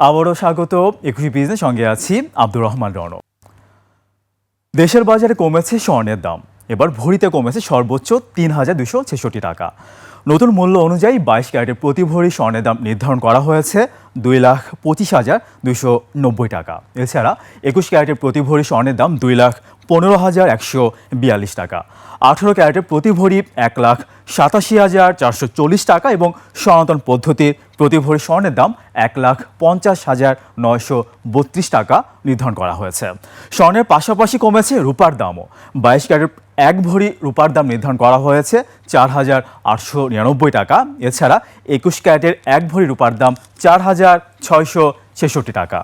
আবারও স্বাগত ২১ বিজনেস, সঙ্গে আছি আব্দুর রহমান রণ। দেশের বাজারে কমেছে স্বর্ণের দাম, এবার ভরিতে কমেছে সর্বোচ্চ ৩,২৬৬ টাকা। নতুন মূল্য অনুযায়ী ২২ ক্যারেটের প্রতি ভরি স্বর্ণের দাম নির্ধারণ করা হয়েছে ২,২৫,২৯০ টাকা। এছাড়া ২১ ক্যারেটের প্রতি ভরি স্বর্ণের দাম ২,১৫,১৪২ টাকা। ১৮ ক্যারেটের প্রতি ভরি ১,৮৭,৪৪০ টাকা এবং সনাতন পদ্ধতির প্রতি ভরি স্বর্ণের দাম ১,৫০,৯৩২ টাকা নির্ধারণ করা হয়েছে। স্বর্ণের পাশাপাশি কমেছে রূপার দামও। ২২ ক্যারেট এক ভরি রূপার দাম নির্ধারণ করা হয়েছে ৪,৮৯৯ টাকা। এছাড়া ২১ ক্যারেটের এক ভরি রূপার দাম ৪,৬৬৬ টাকা।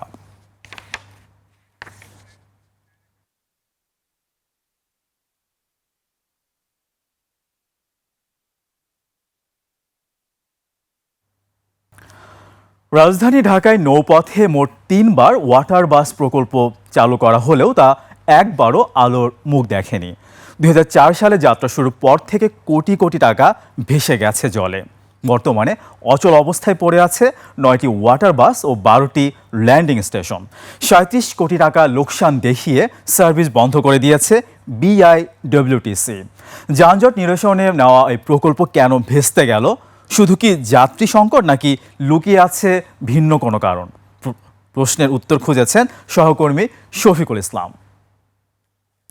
রাজধানী ঢাকায় নৌপথে মোট ৩বার ওয়াটার বাস প্রকল্প চালু করা হলেও তা একবারও আলোর মুখ দেখেনি। ২০০৪ সালে যাত্রা শুরুর পর থেকে কোটি কোটি টাকা ভেসে গেছে জলে। বর্তমানে অচল অবস্থায় পড়ে আছে ৯টি ওয়াটার বাস ও ১২টি ল্যান্ডিং স্টেশন। ৩৭ কোটি টাকা লোকসান দেখিয়ে সার্ভিস বন্ধ করে দিয়েছে বিআইডব্লিউটিসি। যানজট নিরসনে নেওয়া এই প্রকল্প কেন ভেস্তে গেল? শুধু কি যাত্রী সংকট, নাকি লুকিয়ে আছে ভিন্ন কোনো কারণ? প্রশ্নের উত্তর খুঁজেছেন সহকর্মী শফিকুল ইসলাম।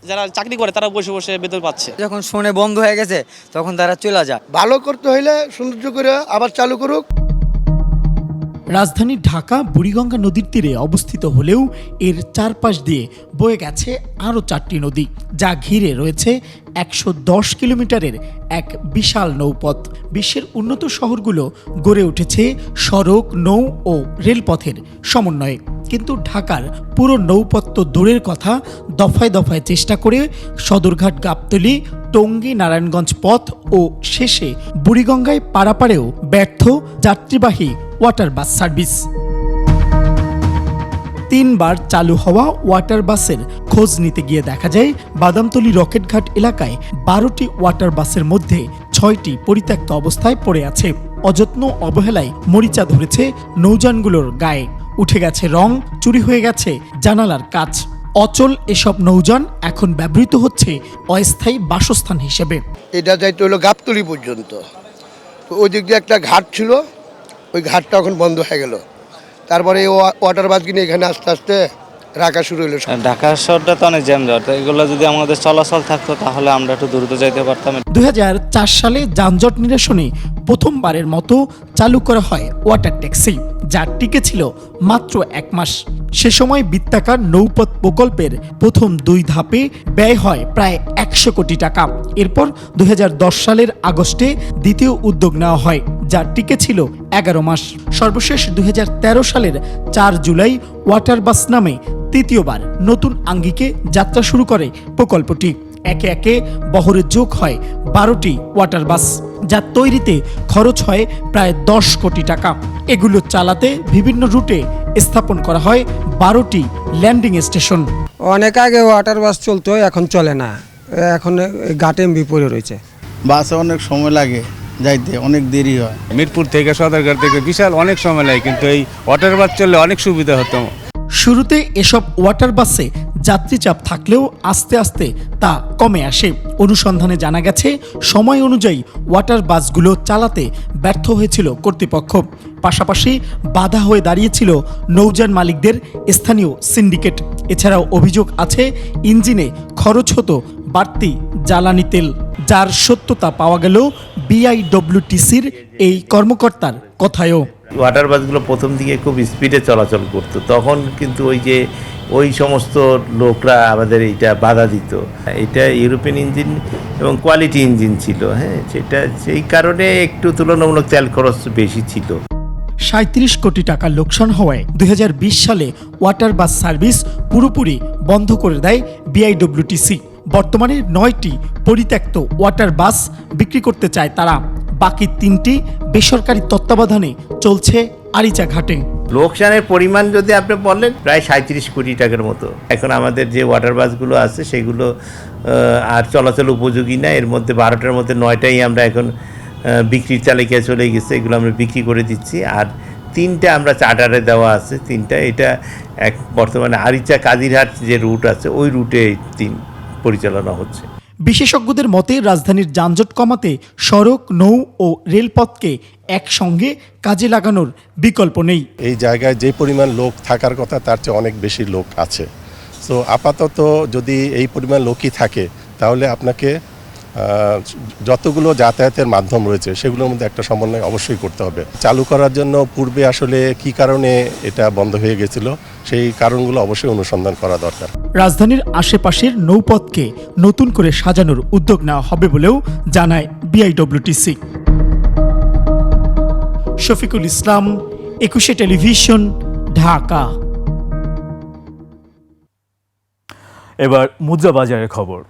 যারা চাকরি করে তারা বসে বসে বেতন পাচ্ছে। যখন শুনে বন্ধ হয়ে গেছে তখন তারা চলে যায়। ভালো করতে হইলে সৌন্দর্য করে আবার চালু করুক। রাজধানী ঢাকা বুড়িগঙ্গা নদীর তীরে অবস্থিত হলেও এর চারপাশ দিয়ে বয়ে গেছে আরও ৪টি নদী, যা ঘিরে রয়েছে ১১০ কিলোমিটারের এক বিশাল নৌপথ। বিশ্বের উন্নত শহরগুলো গড়ে উঠেছে সড়ক, নৌ ও রেলপথের সমন্বয়ে, কিন্তু ঢাকার পুরো নৌপথ তো দূরের কথা, দফায় দফায় চেষ্টা করে সদরঘাট, গাবতলী, টঙ্গী, নারায়ণগঞ্জ পথ ও শেষে বুড়িগঙ্গায় পারাপারেও ব্যর্থ যাত্রীবাহী ওয়াটার বাস সার্ভিস। ৩বার চালু হওয়া ওয়াটার বাসের খোঁজ নিতে গিয়ে দেখা যায় বাদামতলী রকেটঘাট এলাকায় ১২টি ওয়াটার বাসের মধ্যে ৬টি পরিত্যক্ত অবস্থায় পড়ে আছে। অযত্ন অবহেলায় মরিচা ধরেছে নৌযানগুলোর গায়ে, উঠে গেছে রং, চুরি হয়ে গেছে জানালার কাচ। অচল এসব নৌযান এখন ব্যবহৃত হচ্ছে অস্থায়ী বাসস্থান হিসেবে। এটা যাইতে হলো গাবতলী পর্যন্ত, তো ওই দিক দিয়ে একটা ঘাট ছিল, ওই ঘাটটা এখন বন্ধ হয়ে গেল। তারপরে এই ওয়াটার বাস কিনে এখানে আস্তে আস্তে রাখা শুরু হলো। ঢাকা শহরটা তো অনেক জ্যামজট, এগুলো যদি আমাদের চলাচল থাকতো তাহলে আমরা একটু দ্রুত যাইতে পারতাম। ২০০৪ সালে যানজট নিরসনে প্রথমবারের মতো চালু করা হয় ওয়াটার ট্যাক্সি, যা টিকেছিল মাত্র ১ মাস। সে সময় বৃত্তাকার নৌপথ প্রকল্পের প্রথম ২ ধাপে ব্যয় হয় প্রায় ১০০ কোটি টাকা। এরপর ২০১০ সালের আগস্টে দ্বিতীয় উদ্যোগ নেওয়া হয়, যা টিকেছিল ১১ মাস। সর্বশেষ ২০১৩ সালের ৪ জুলাই ওয়াটার বাস নামে তৃতীয়বার নতুন আঙ্গিকে যাত্রা শুরু করে প্রকল্পটি। একে একে বহরে যোগ হয় ১২টি ওয়াটার বাস, যা তৈরিতে খরচ হয় প্রায় ১০ কোটি টাকা। এগুলো চালাতে বিভিন্ন রুটে স্থাপন করা হয় ১২টি ল্যান্ডিং স্টেশন। অনেক আগে ওয়াটার বাস চলতো, এখন চলে না, এখন ঘাটে এমবি পড়ে রয়েছে। বাসে অনেক সময় লাগে যাইতে, অনেক দেরি হয়। মিরপুর থেকে সদরঘাট থেকে বিশাল অনেক সময় লাগে, কিন্তু এই ওয়াটার বাস চললে অনেক সুবিধা হতো। শুরুতে এসব ওয়াটার বাসে যাত্রী চাপ থাকলেও আস্তে আস্তে তা কমে আসে। অনুসন্ধানে জানা গেছে সময় অনুযায়ী ওয়াটার বাসগুলো চালাতে ব্যর্থ হয়েছিল কর্তৃপক্ষ। পাশাপাশি বাধা হয়ে দাঁড়িয়েছিল নৌযান মালিকদের স্থানীয় সিন্ডিকেট। এছাড়াও অভিযোগ আছে ইঞ্জিনে খরচ হতো বাড়তি জ্বালানি তেল, যার সত্যতা পাওয়া গেল বিআইডব্লিউটিসির এই কর্মকর্তার কথায়ও। ওয়াটার বাসগুলো প্রথম দিকে খুব স্পিডে চলাচল করতো, তখন কিন্তু ওই সমস্ত লোকরা আমাদের এইটা বাধা দিত। এটা ইউরোপিয়ান ইঞ্জিন এবং কোয়ালিটি ইঞ্জিন ছিল, হ্যাঁ, সেই কারণে একটু তুলনামূলক তেল খরচ বেশি ছিল। ৩৭ কোটি টাকা লোকসান হওয়ায় ২০২০ সালে ওয়াটার বাস সার্ভিস পুরোপুরি বন্ধ করে দেয় বিআইডব্লিউটিসি। বর্তমানে ৯টি পরিত্যক্ত ওয়াটার বাস বিক্রি করতে চায় তারা। বাকি 3টি বেসরকারি তত্ত্বাবধানে চলছে আরিচা ঘাটে। লোকসানের পরিমাণ যদি আপনি বলেন প্রায় ৩৭ কোটি টাকার মতো। এখন আমাদের যে ওয়াটার বাসগুলো আছে সেগুলো আর চলাচল উপযোগী না। এর মধ্যে 12টার মধ্যে 9টাই আমরা এখন বিক্রির তালিকায় চলে গেছে, এগুলো আমরা বিক্রি করে দিচ্ছি। আর তিনটা আমরা চার্টারে দেওয়া আছে, তিনটা। এটা এক বর্তমানে আরিচা কাদিরহাট যে রুট আছে ওই রুটে এই তিন পরিচালনা হচ্ছে। বিশেষজ্ঞদের মতে রাজধানীর যানজট কমাতে সড়ক, নৌ ও রেলপথকে একসঙ্গে কাজে লাগানোর বিকল্প নেই। এই জায়গায় যে পরিমাণ লোক থাকার কথা তার চেয়ে অনেক বেশি লোক আছে। সো আপাতত যদি এই পরিমাণ লোকই থাকে তাহলে আপনাকে যতগুলো যাতায়াতের মাধ্যম রয়েছে সেগুলোর মধ্যে একটা সমন্বয় অবশ্যই করতে হবে। চালু করার জন্য পূর্বে আসলে কি কারণে এটা বন্ধ হয়ে গেছিল সেই কারণগুলো অবশ্যই অনুসন্ধান করা দরকার। রাজধানীর আশেপাশের নৌপথকে নতুন করে সাজানোর উদ্যোগ নেওয়া হবে বলেও জানায় বিআইডব্লিউটিসি। শফিকুল ইসলাম, 21 টেলিভিশন, ঢাকা। এবার মুদ্রা বাজারের খবর।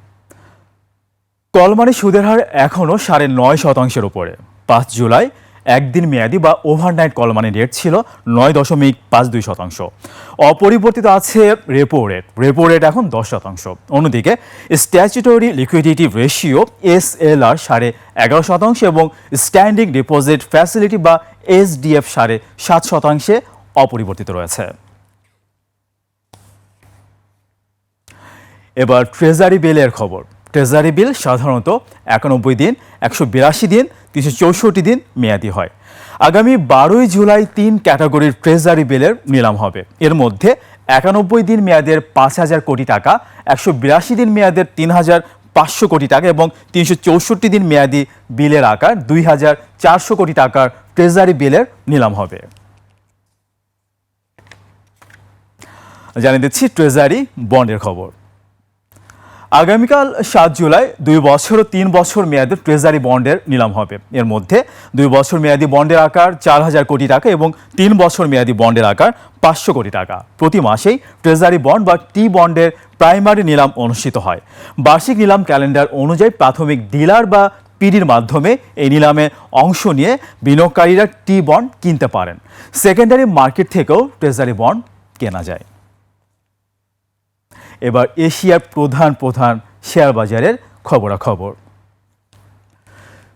কলমানি সুদের হার এখনও 9.5% উপরে। 5 জুলাই একদিন মেয়াদি বা ওভারনাইট কলমানি রেট ছিল 9.52%। অপরিবর্তিত আছে রেপো রেট। রেপো রেট এখন 10%। অন্যদিকে স্ট্যাচুটরি লিকুইডিটি রেশিও SLR 11.5% এবং স্ট্যান্ডিং ডিপোজিট ফ্যাসিলিটি বা SDF 7.5% অপরিবর্তিত রয়েছে। এবার ট্রেজারি বিলের খবর। ট্রেজারি বিল সাধারণত 91 দিন, 182 দিন, 364 দিন মেয়াদি হয়। আগামী 12 জুলাই 3 ক্যাটাগরির ট্রেজারি বিলের নিলাম হবে। এর মধ্যে 91 দিন মেয়াদের 5,000 কোটি টাকা, 182 দিন মেয়াদের 3,500 কোটি টাকা এবং 364 দিন মেয়াদি বিলের আকার 2,400 কোটি টাকার ট্রেজারি বিলের নিলাম হবে। জানিয়ে দিচ্ছি ট্রেজারি বন্ডের খবর। আগামীকাল 7 জুলাই 2 বছর ও 3 বছর মেয়াদের ট্রেজারি বন্ডের নিলাম হবে। এর মধ্যে 2 বছর মেয়াদি বন্ডের আকার 4,000 কোটি টাকা এবং 3 বছর মেয়াদি বন্ডের আকার 500 কোটি টাকা। প্রতি মাসেই ট্রেজারি বন্ড বা টি বন্ডের প্রাইমারি নিলাম অনুষ্ঠিত হয়। বার্ষিক নিলাম ক্যালেন্ডার অনুযায়ী প্রাথমিক ডিলার বা পিডির মাধ্যমে এই নিলামে অংশ নিয়ে বিনিয়োগকারীরা টি বন্ড কিনতে পারেন। সেকেন্ডারি মার্কেট থেকেও ট্রেজারি বন্ড কেনা যায়। এবার এশিয়ার প্রধান শেয়ার বাজারের খবরাখবর।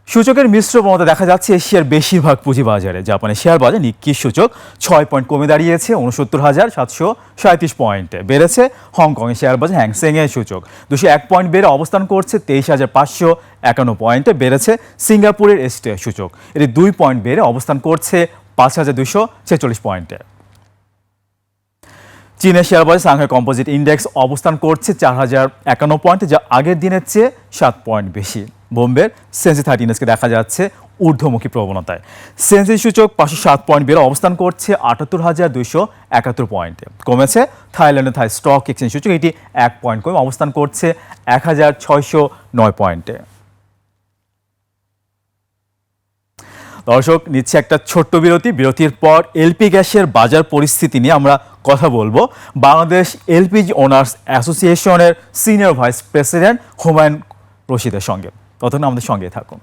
সূচকের মিশ্র প্রবণতা দেখা যাচ্ছে এশিয়ার বেশিরভাগ পুঁজিবাজারে। জাপানের শেয়ার বাজার নিক্কি সূচক 6 পয়েন্ট কমে দাঁড়িয়েছে 69,737 পয়েন্টে। বেড়েছে হংকংয়ের শেয়ার বাজার হ্যাংসেংয়ের সূচক 201 পয়েন্ট বেড়ে অবস্থান করছে 23,551 পয়েন্টে। বেড়েছে সিঙ্গাপুরের এসটি সূচক, এটি 2 পয়েন্ট বেড়ে অবস্থান করছে 5,246 পয়েন্টে। চীনের শেয়ার বাজার সাংহাই কম্পোজিট ইন্ডেক্স অবস্থান করছে 4,051 পয়েন্টে, যা আগের দিনের চেয়ে 7 পয়েন্ট বেশি। বোম্বের সেন্সি 30 ইন্ডেক্সকে দেখা যাচ্ছে ঊর্ধ্বমুখী প্রবণতায়। সেন্সি সূচক 507 পয়েন্ট বেড়ে অবস্থান করছে 78,271 পয়েন্টে। কমেছে থাইল্যান্ডের থাই স্টক এক্সচেঞ্জ সূচক, এটি 1 পয়েন্ট কমে অবস্থান করছে 1,609 পয়েন্টে। দর্শক, নিচ্ছে একটা ছোট্ট বিরতি। বিরতির পর এলপি গ্যাসের বাজার পরিস্থিতি নিয়ে আমরা কথা বলবো বাংলাদেশ এলপিজি ওনার্স অ্যাসোসিয়েশনের সিনিয়র ভাইস প্রেসিডেন্ট হুমায়ুন রশিদের সঙ্গে। ততক্ষণ আমাদের সঙ্গে থাকুন।